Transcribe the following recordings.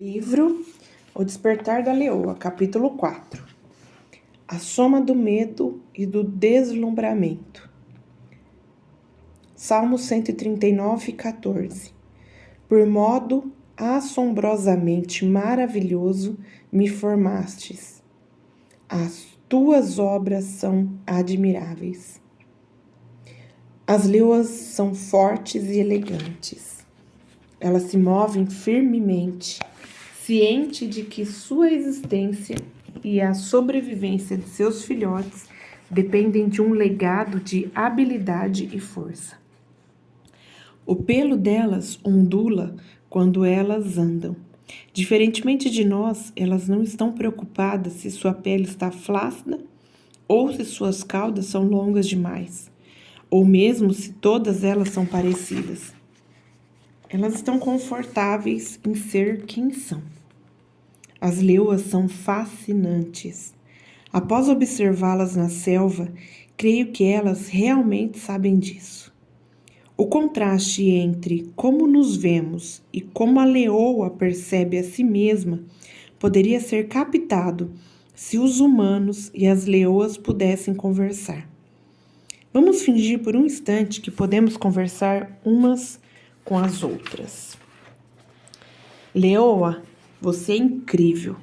Livro O Despertar da Leoa, capítulo 4. A soma do medo e do deslumbramento. Salmo 139, 14. Por modo assombrosamente maravilhoso me formastes. As tuas obras são admiráveis. As leoas são fortes e elegantes. Elas se movem firmemente, ciente de que sua existência e a sobrevivência de seus filhotes dependem de um legado de habilidade e força. O pelo delas ondula quando elas andam. Diferentemente de nós, elas não estão preocupadas se sua pele está flácida ou se suas caudas são longas demais, ou mesmo se todas elas são parecidas. Elas estão confortáveis em ser quem são. As leoas são fascinantes. Após observá-las na selva, creio que elas realmente sabem disso. O contraste entre como nos vemos e como a leoa percebe a si mesma poderia ser captado se os humanos e as leoas pudessem conversar. Vamos fingir por um instante que podemos conversar umas com as outras. Leoa, você é incrível.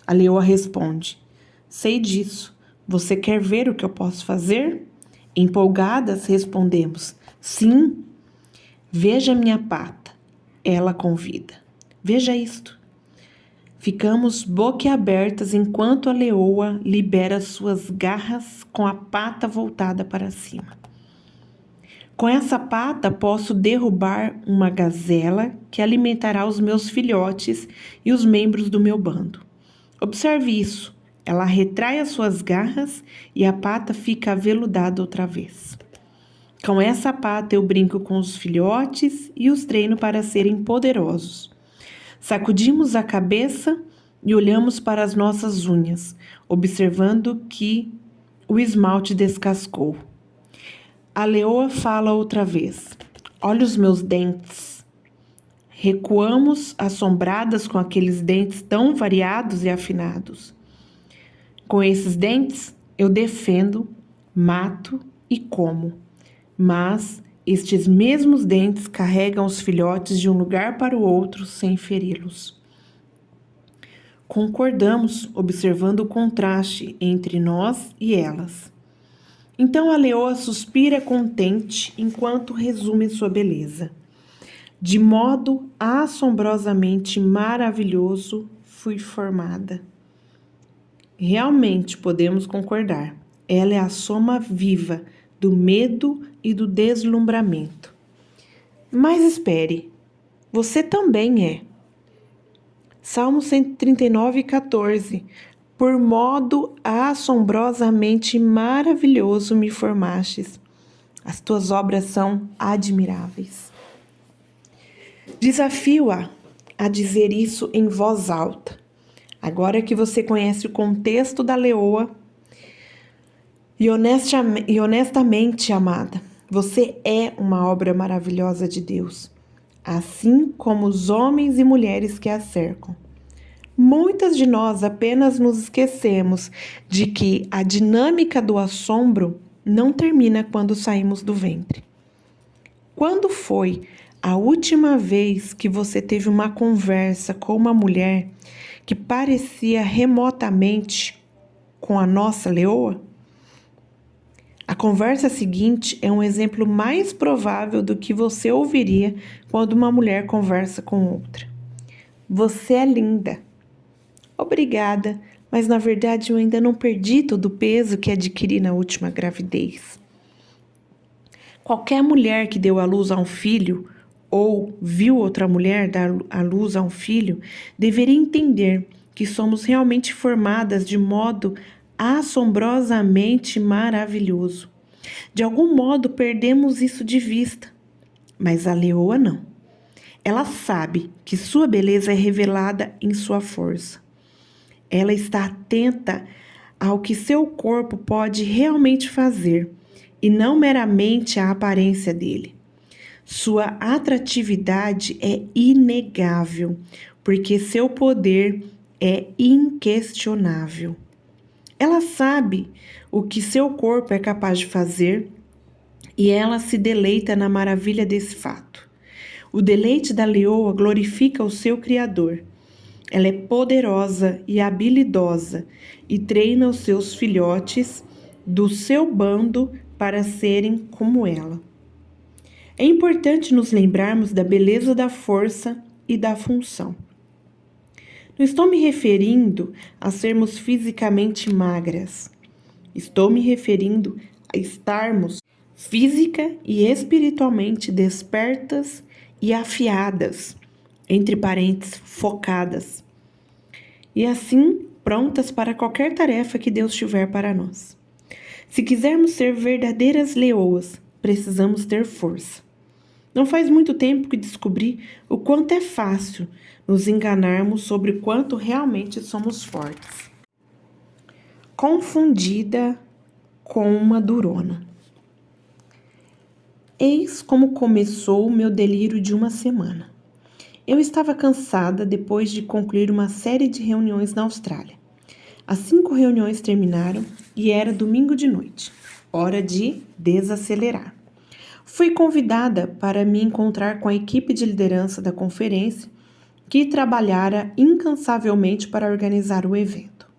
A leoa responde: sei disso. Você quer ver o que eu posso fazer? Empolgadas respondemos: sim. Veja minha pata. Ela convida. Veja isto. Ficamos boquiabertas enquanto a leoa libera suas garras com a pata voltada para cima. Com essa pata posso derrubar uma gazela que alimentará os meus filhotes e os membros do meu bando. Observe isso. Ela retrai as suas garras e a pata fica aveludada outra vez. Com essa pata eu brinco com os filhotes e os treino para serem poderosos. Sacudimos a cabeça e olhamos para as nossas unhas, observando que o esmalte descascou. A leoa fala outra vez: olha os meus dentes. Recuamos assombradas com aqueles dentes tão variados e afinados. Com esses dentes, eu defendo, mato e como. Mas estes mesmos dentes carregam os filhotes de um lugar para o outro sem feri-los. Concordamos, observando o contraste entre nós e elas. Então a leoa suspira contente enquanto resume sua beleza. De modo assombrosamente maravilhoso fui formada. Realmente podemos concordar. Ela é a soma viva do medo e do deslumbramento. Mas espere, você também é. Salmo 139, 14. Por modo assombrosamente maravilhoso me formastes. As tuas obras são admiráveis. Desafio-a a dizer isso em voz alta. Agora que você conhece o contexto da leoa, e honestamente, amada, você é uma obra maravilhosa de Deus, assim como os homens e mulheres que a cercam. Muitas de nós apenas nos esquecemos de que a dinâmica do assombro não termina quando saímos do ventre. Quando foi a última vez que você teve uma conversa com uma mulher que parecia remotamente com a nossa leoa? A conversa seguinte é um exemplo mais provável do que você ouviria quando uma mulher conversa com outra. Você é linda. Obrigada, mas na verdade eu ainda não perdi todo o peso que adquiri na última gravidez. Qualquer mulher que deu à luz a um filho ou viu outra mulher dar à luz a um filho deveria entender que somos realmente formadas de modo assombrosamente maravilhoso. De algum modo perdemos isso de vista, mas a leoa não. Ela sabe que sua beleza é revelada em sua força. Ela está atenta ao que seu corpo pode realmente fazer e não meramente à aparência dele. Sua atratividade é inegável, porque seu poder é inquestionável. Ela sabe o que seu corpo é capaz de fazer e ela se deleita na maravilha desse fato. O deleite da leoa glorifica o seu Criador. Ela é poderosa e habilidosa e treina os seus filhotes do seu bando para serem como ela. É importante nos lembrarmos da beleza da força e da função. Não estou me referindo a sermos fisicamente magras. Estou me referindo a estarmos física e espiritualmente despertas e afiadas, entre parênteses, focadas, e assim prontas para qualquer tarefa que Deus tiver para nós. Se quisermos ser verdadeiras leoas, precisamos ter força. Não faz muito tempo que descobri o quanto é fácil nos enganarmos sobre o quanto realmente somos fortes. Confundida com uma durona. Eis como começou o meu delírio de uma semana. Eu estava cansada depois de concluir uma série de reuniões na Austrália. As 5 reuniões terminaram e era domingo de noite, hora de desacelerar. Fui convidada para me encontrar com a equipe de liderança da conferência que trabalhara incansavelmente para organizar o evento.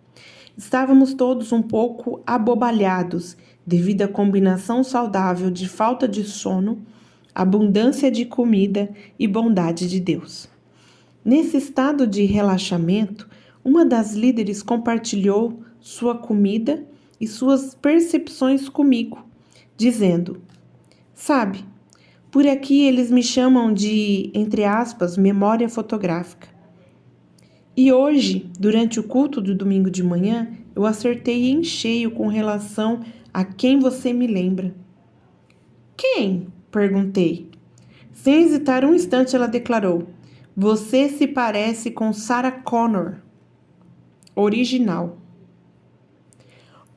Estávamos todos um pouco abobalhados devido à combinação saudável de falta de sono, abundância de comida e bondade de Deus. Nesse estado de relaxamento, uma das líderes compartilhou sua comida e suas percepções comigo, dizendo: "Sabe, por aqui eles me chamam de, entre aspas, memória fotográfica. E hoje, durante o culto do domingo de manhã, eu acertei em cheio com relação a quem você me lembra." "Quem?" perguntei. Sem hesitar um instante, ela declarou: "Você se parece com Sarah Connor, original."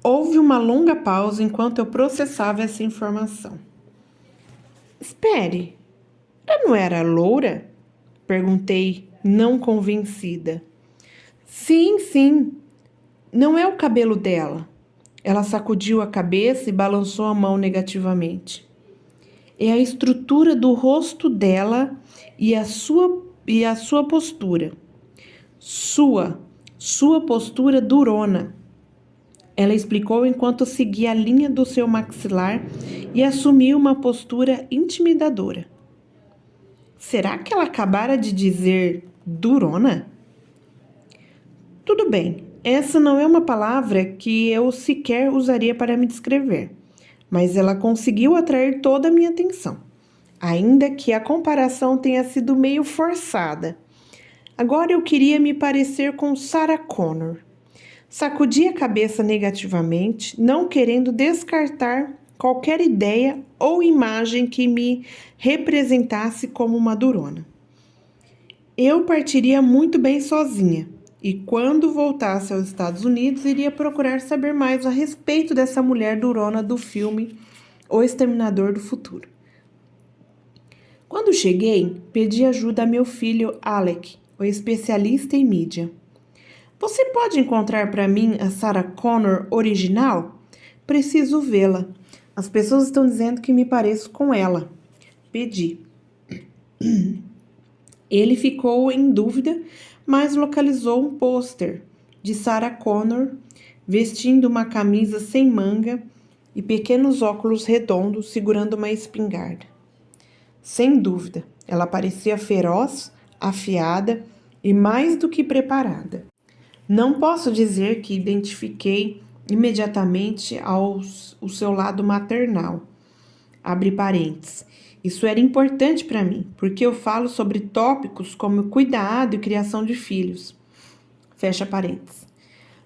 Houve uma longa pausa enquanto eu processava essa informação. "Espere, ela não era loura?" perguntei, não convencida. Sim, não é o cabelo dela." Ela sacudiu a cabeça e balançou a mão negativamente. "É a estrutura do rosto dela e a sua postura. Sua postura durona." Ela explicou enquanto seguia a linha do seu maxilar e assumiu uma postura intimidadora. Será que ela acabara de dizer durona? Tudo bem, essa não é uma palavra que eu sequer usaria para me descrever, mas ela conseguiu atrair toda a minha atenção, ainda que a comparação tenha sido meio forçada. Agora eu queria me parecer com Sarah Connor. Sacudi a cabeça negativamente, não querendo descartar qualquer ideia ou imagem que me representasse como uma durona. Eu partiria muito bem sozinha e, quando voltasse aos Estados Unidos, iria procurar saber mais a respeito dessa mulher durona do filme O Exterminador do Futuro. Quando cheguei, pedi ajuda a meu filho Alec, o especialista em mídia. Você pode encontrar para mim a Sarah Connor original? Preciso vê-la. As pessoas estão dizendo que me pareço com ela. Pedi. Ele ficou em dúvida, mas localizou um pôster de Sarah Connor vestindo uma camisa sem manga e pequenos óculos redondos segurando uma espingarda. Sem dúvida, ela parecia feroz, afiada e mais do que preparada. Não posso dizer que identifiquei imediatamente o seu lado maternal. Abre parênteses. Isso era importante para mim, porque eu falo sobre tópicos como cuidado e criação de filhos. Fecha parênteses.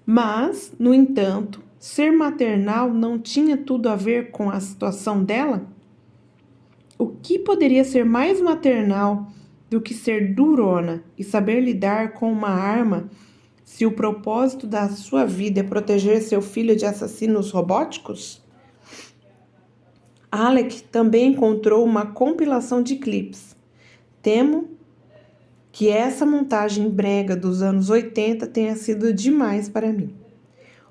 Mas, no entanto, ser maternal não tinha tudo a ver com a situação dela? O que poderia ser mais maternal do que ser durona e saber lidar com uma arma se o propósito da sua vida é proteger seu filho de assassinos robóticos? Alec também encontrou uma compilação de clipes. Temo que essa montagem brega dos anos 80 tenha sido demais para mim.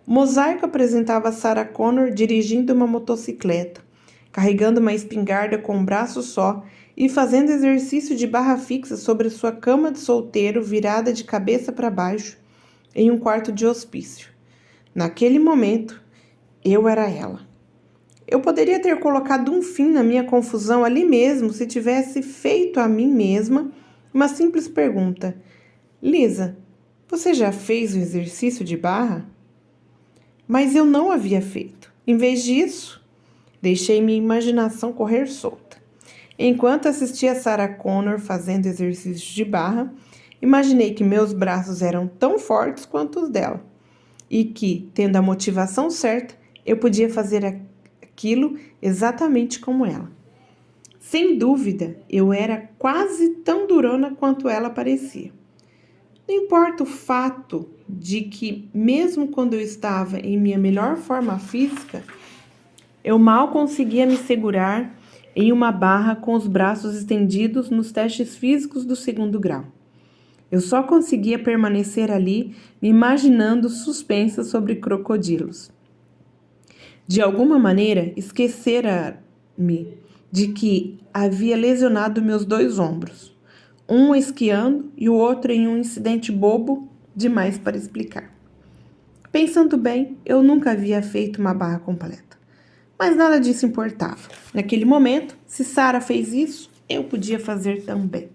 O mosaico apresentava Sarah Connor dirigindo uma motocicleta, carregando uma espingarda com um braço só e fazendo exercício de barra fixa sobre sua cama de solteiro virada de cabeça para baixo em um quarto de hospício. Naquele momento, eu era ela. Eu poderia ter colocado um fim na minha confusão ali mesmo se tivesse feito a mim mesma uma simples pergunta. Lisa, você já fez o exercício de barra? Mas eu não havia feito. Em vez disso, deixei minha imaginação correr solta. Enquanto assistia Sarah Connor fazendo exercícios de barra, imaginei que meus braços eram tão fortes quanto os dela e que, tendo a motivação certa, eu podia fazer aquilo exatamente como ela. Sem dúvida, eu era quase tão durona quanto ela parecia. Não importa o fato de que, mesmo quando eu estava em minha melhor forma física, eu mal conseguia me segurar em uma barra com os braços estendidos nos testes físicos do 2º grau. Eu só conseguia permanecer ali, me imaginando suspensa sobre crocodilos. De alguma maneira, esquecera-me de que havia lesionado meus 2 ombros, um esquiando e o outro em um incidente bobo demais para explicar. Pensando bem, eu nunca havia feito uma barra completa, mas nada disso importava. Naquele momento, se Sarah fez isso, eu podia fazer também.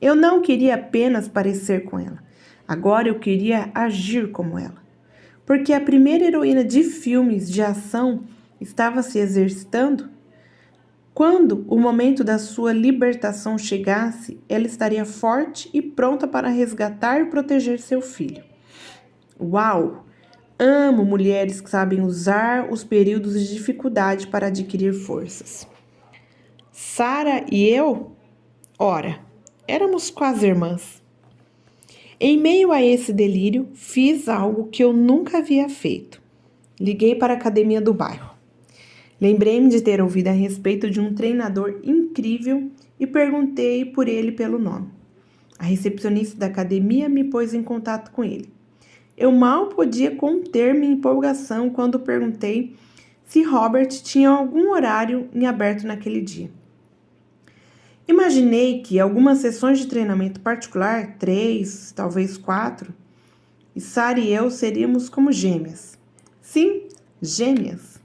Eu não queria apenas parecer com ela, agora eu queria agir como ela. Porque a primeira heroína de filmes de ação estava se exercitando. Quando o momento da sua libertação chegasse, ela estaria forte e pronta para resgatar e proteger seu filho. Uau! Amo mulheres que sabem usar os períodos de dificuldade para adquirir forças. Sarah e eu, ora, éramos quase irmãs. Em meio a esse delírio, fiz algo que eu nunca havia feito. Liguei para a academia do bairro. Lembrei-me de ter ouvido a respeito de um treinador incrível e perguntei por ele pelo nome. A recepcionista da academia me pôs em contato com ele. Eu mal podia conter minha empolgação quando perguntei se Robert tinha algum horário em aberto naquele dia. Imaginei que algumas sessões de treinamento particular, 3, talvez 4, e Sarah e eu seríamos como gêmeas. Sim, gêmeas.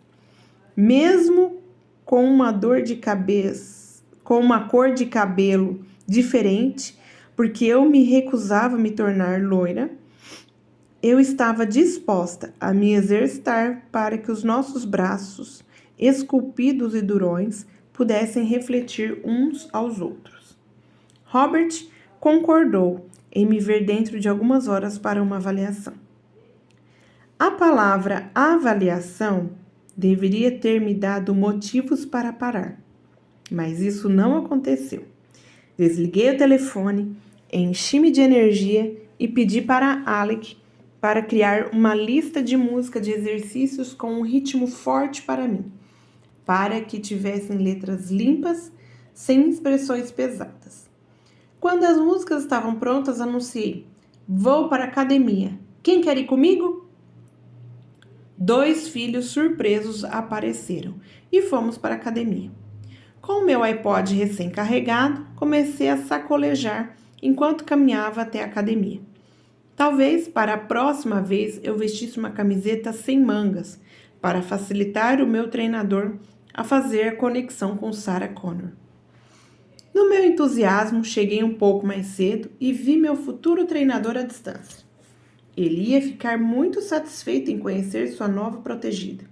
Mesmo com uma dor de cabeça, com uma cor de cabelo diferente, porque eu me recusava a me tornar loira, eu estava disposta a me exercitar para que os nossos braços, esculpidos e durões, pudessem refletir uns aos outros. Robert concordou em me ver dentro de algumas horas para uma avaliação. A palavra avaliação deveria ter me dado motivos para parar, mas isso não aconteceu. Desliguei o telefone, enchi-me de energia e pedi para Alec para criar uma lista de música de exercícios com um ritmo forte para mim, para que tivessem letras limpas, sem expressões pesadas. Quando as músicas estavam prontas, anunciei: vou para a academia. Quem quer ir comigo? 2 filhos surpresos apareceram e fomos para a academia. Com o meu iPod recém-carregado, comecei a sacolejar enquanto caminhava até a academia. Talvez para a próxima vez eu vestisse uma camiseta sem mangas, para facilitar o meu treinador a fazer a conexão com Sarah Connor. No meu entusiasmo, cheguei um pouco mais cedo e vi meu futuro treinador à distância. Ele ia ficar muito satisfeito em conhecer sua nova protegida.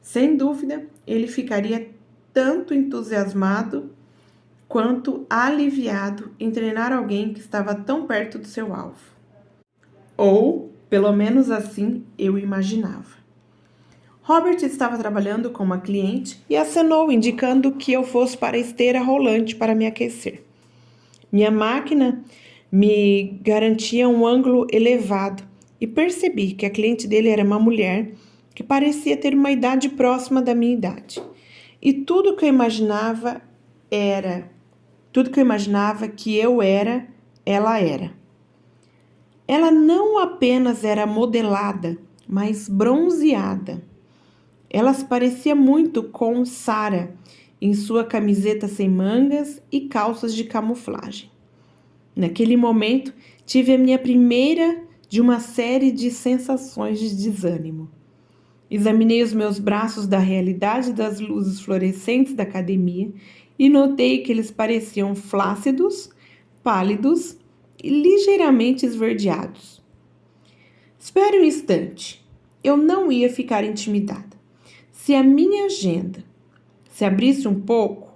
Sem dúvida, ele ficaria tanto entusiasmado quanto aliviado em treinar alguém que estava tão perto do seu alvo. Ou, pelo menos assim, eu imaginava. Robert estava trabalhando com uma cliente e acenou, indicando que eu fosse para a esteira rolante para me aquecer. Minha máquina me garantia um ângulo elevado e percebi que a cliente dele era uma mulher que parecia ter uma idade próxima da minha idade. E tudo que eu imaginava que eu era ela era. Ela não apenas era modelada, mas bronzeada. Ela se parecia muito com Sarah, em sua camiseta sem mangas e calças de camuflagem. Naquele momento, tive a minha primeira de uma série de sensações de desânimo. Examinei os meus braços da realidade das luzes fluorescentes da academia e notei que eles pareciam flácidos, pálidos e ligeiramente esverdeados. Espere um instante. Eu não ia ficar intimidada. Se a minha agenda se abrisse um pouco,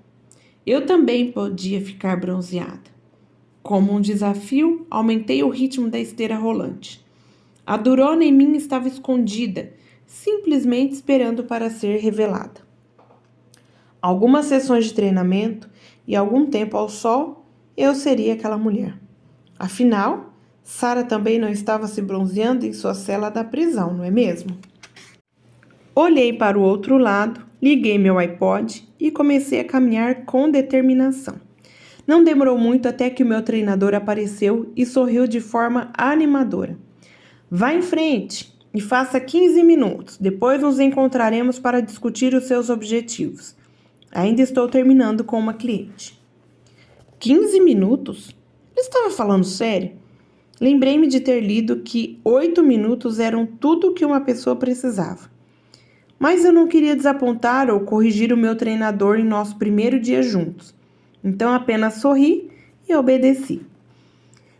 eu também podia ficar bronzeada. Como um desafio, aumentei o ritmo da esteira rolante. A durona em mim estava escondida, simplesmente esperando para ser revelada. Algumas sessões de treinamento e algum tempo ao sol, eu seria aquela mulher. Afinal, Sarah também não estava se bronzeando em sua cela da prisão, não é mesmo? Olhei para o outro lado, liguei meu iPod e comecei a caminhar com determinação. Não demorou muito até que o meu treinador apareceu e sorriu de forma animadora. Vá em frente e faça 15 minutos. Depois nos encontraremos para discutir os seus objetivos. Ainda estou terminando com uma cliente. 15 minutos? Ele estava falando sério? Lembrei-me de ter lido que 8 minutos eram tudo o que uma pessoa precisava. Mas eu não queria desapontar ou corrigir o meu treinador em nosso primeiro dia juntos. Então apenas sorri e obedeci.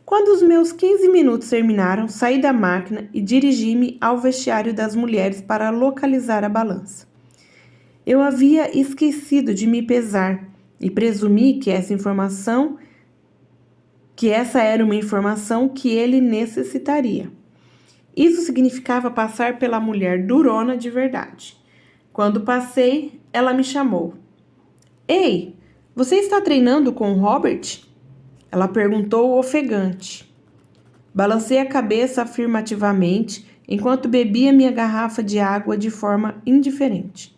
Quando os meus 15 minutos terminaram, saí da máquina e dirigi-me ao vestiário das mulheres para localizar a balança. Eu havia esquecido de me pesar e presumi que essa era uma informação que ele necessitaria. Isso significava passar pela mulher durona de verdade. Quando passei, ela me chamou. Ei, você está treinando com o Robert? Ela perguntou ofegante. Balancei a cabeça afirmativamente enquanto bebia minha garrafa de água de forma indiferente.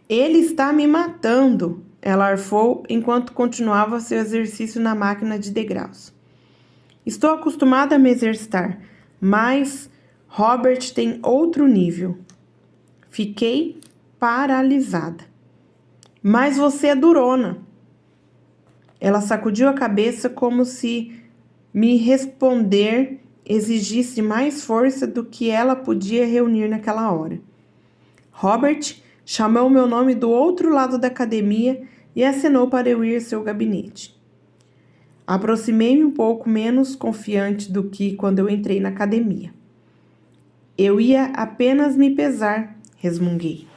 Ele está me matando, ela arfou enquanto continuava seu exercício na máquina de degraus. Estou acostumada a me exercitar, mas Robert tem outro nível. Fiquei paralisada. Mas você é durona. Ela sacudiu a cabeça como se me responder exigisse mais força do que ela podia reunir naquela hora. Robert chamou meu nome do outro lado da academia e acenou para eu ir ao seu gabinete. Aproximei-me um pouco menos confiante do que quando eu entrei na academia. Eu ia apenas me pesar, resmunguei.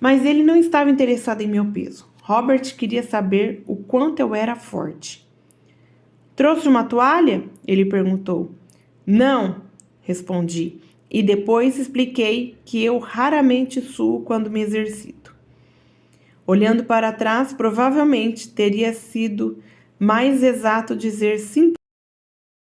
Mas ele não estava interessado em meu peso. Robert queria saber o quanto eu era forte. Trouxe uma toalha? Ele perguntou. Não, respondi. E depois expliquei que eu raramente suo quando me exercito. Olhando para trás, provavelmente teria sido mais exato dizer simplesmente